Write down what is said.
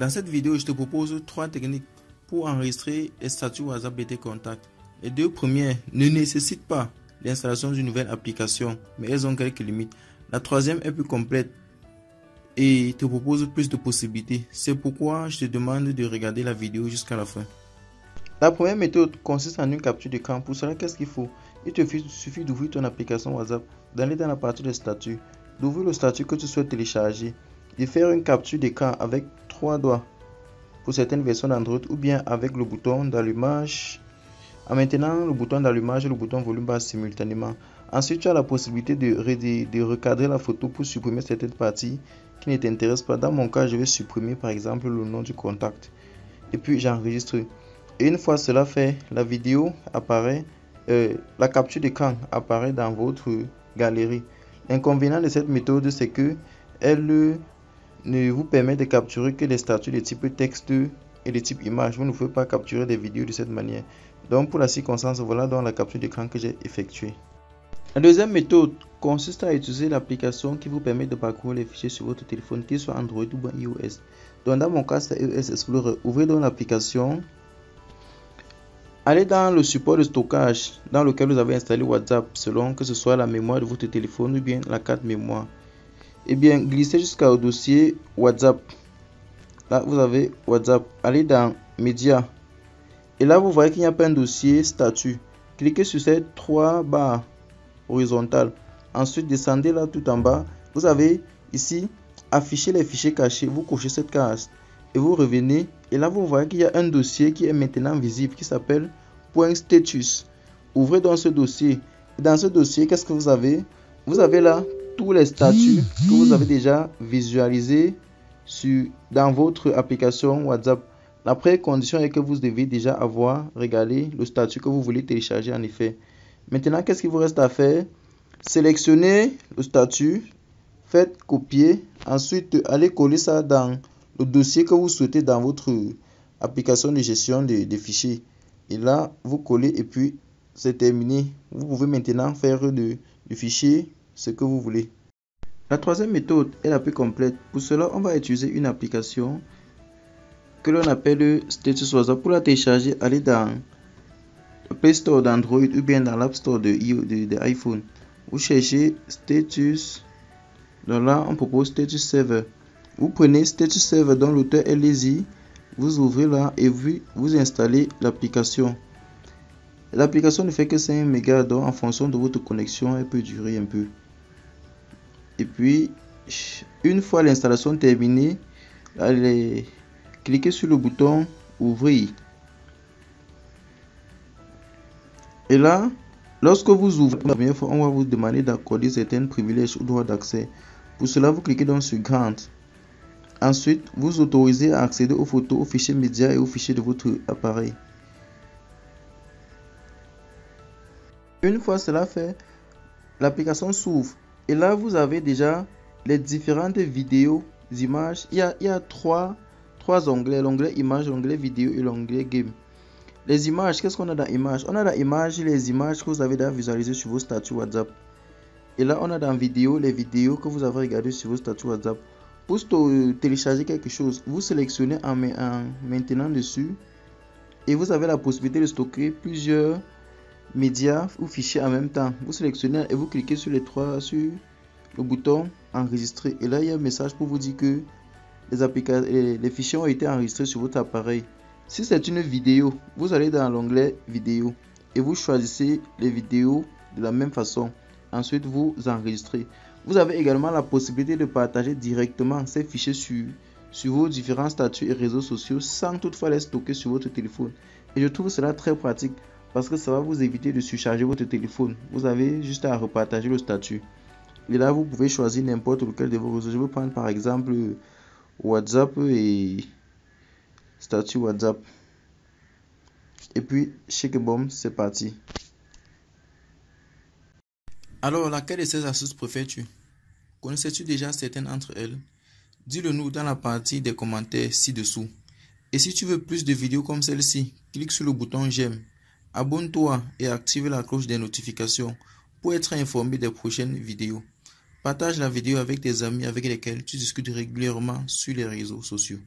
Dans cette vidéo, je te propose 3 techniques pour enregistrer les statuts WhatsApp de tes contacts. Les 2 premières ne nécessitent pas l'installation d'une nouvelle application, mais elles ont quelques limites. La troisième est plus complète et te propose plus de possibilités. C'est pourquoi je te demande de regarder la vidéo jusqu'à la fin. La première méthode consiste en une capture d'écran. Pour cela, qu'est-ce qu'il faut? Il te suffit d'ouvrir ton application WhatsApp, d'aller dans la partie des statuts, d'ouvrir le statut que tu souhaites télécharger, de faire une capture d'écran avec 3 doigts pour certaines versions d'Android ou bien avec le bouton d'allumage. En maintenant le bouton d'allumage et le bouton volume basse simultanément. Ensuite, tu as la possibilité de recadrer la photo pour supprimer certaines parties qui ne t'intéressent pas. Dans mon cas, je vais supprimer par exemple le nom du contact. Et puis j'enregistre. Et une fois cela fait, la vidéo apparaît, la capture d'écran apparaît dans votre galerie. L'inconvénient de cette méthode, c'est que elle ne vous permet de capturer que les statuts de type texte et de type image. Vous ne pouvez pas capturer des vidéos de cette manière. Donc pour la circonstance, voilà donc la capture d'écran que j'ai effectuée. La deuxième méthode consiste à utiliser l'application qui vous permet de parcourir les fichiers sur votre téléphone, qu'il soit Android ou bien iOS. Donc dans mon cas, c'est iOS Explorer. Ouvrez donc l'application. Allez dans le support de stockage dans lequel vous avez installé WhatsApp, selon que ce soit la mémoire de votre téléphone ou bien la carte mémoire. Et bien, glissez jusqu'au dossier WhatsApp. Là, vous avez WhatsApp. Allez dans Médias. Et là, vous voyez qu'il n'y a pas un dossier statut. Cliquez sur ces 3 barres horizontales. Ensuite, descendez là tout en bas. Vous avez ici afficher les fichiers cachés. Vous cochez cette case et vous revenez. Et là, vous voyez qu'il y a un dossier qui est maintenant visible qui s'appelle Point Status. Ouvrez donc ce dossier. Et dans ce dossier, qu'est-ce que vous avez? Vous avez là tous les statuts que vous avez déjà visualisés dans votre application WhatsApp. La première condition est que vous devez déjà avoir regardé le statut que vous voulez télécharger en effet. Maintenant, qu'est-ce qu'il vous reste à faire? Sélectionnez le statut, faites copier, ensuite allez coller ça dans le dossier que vous souhaitez dans votre application de gestion des fichiers. Et là, vous collez et puis c'est terminé. Vous pouvez maintenant faire du fichier ce que vous voulez. La troisième méthode est la plus complète. Pour cela, on va utiliser une application que l'on appelle Status WhatsApp. Pour la télécharger, allez dans le Play Store d'Android ou bien dans l'App Store de iPhone. Vous cherchez Status. Donc là, on propose Status Server. Vous prenez Status Server dont l'auteur est Lazy. Vous ouvrez là et vous installez l'application. L'application ne fait que 5 mégas, donc en fonction de votre connexion, elle peut durer un peu. Et puis, une fois l'installation terminée, allez cliquez sur le bouton Ouvrir. Et là, lorsque vous ouvrez la première fois, on va vous demander d'accorder certains privilèges ou droits d'accès. Pour cela, vous cliquez donc sur Grant. Ensuite, vous autorisez à accéder aux photos, aux fichiers médias et aux fichiers de votre appareil. Une fois cela fait, l'application s'ouvre. Et là, vous avez déjà les différentes vidéos, images. Il y a trois onglets, l'onglet images, l'onglet vidéo et l'onglet game. Les images, qu'est-ce qu'on a dans images? On a dans images les images que vous avez déjà visualisées sur vos statuts WhatsApp. Et là, on a dans vidéo les vidéos que vous avez regardées sur vos statuts WhatsApp. Pour télécharger quelque chose, vous sélectionnez en maintenant dessus. Et vous avez la possibilité de stocker plusieurs médias ou fichiers en même temps. Vous sélectionnez et vous cliquez sur le bouton enregistrer. Et là, il y a un message pour vous dire que les fichiers ont été enregistrés sur votre appareil. Si c'est une vidéo, vous allez dans l'onglet vidéo et vous choisissez les vidéos de la même façon. Ensuite, vous enregistrez. Vous avez également la possibilité de partager directement ces fichiers sur vos différents statuts et réseaux sociaux sans toutefois les stocker sur votre téléphone. Et je trouve cela très pratique parce que ça va vous éviter de surcharger votre téléphone. Vous avez juste à repartager le statut. Et là, vous pouvez choisir n'importe lequel de vos réseaux. Je vais prendre par exemple WhatsApp et statut WhatsApp. Et puis, check bomb, c'est parti. Alors, laquelle de ces astuces préfères-tu? Connaissais-tu déjà certaines entre elles? Dis-le nous dans la partie des commentaires ci-dessous. Et si tu veux plus de vidéos comme celle-ci, clique sur le bouton j'aime. Abonne-toi et active la cloche des notifications pour être informé des prochaines vidéos. Partage la vidéo avec tes amis avec lesquels tu discutes régulièrement sur les réseaux sociaux.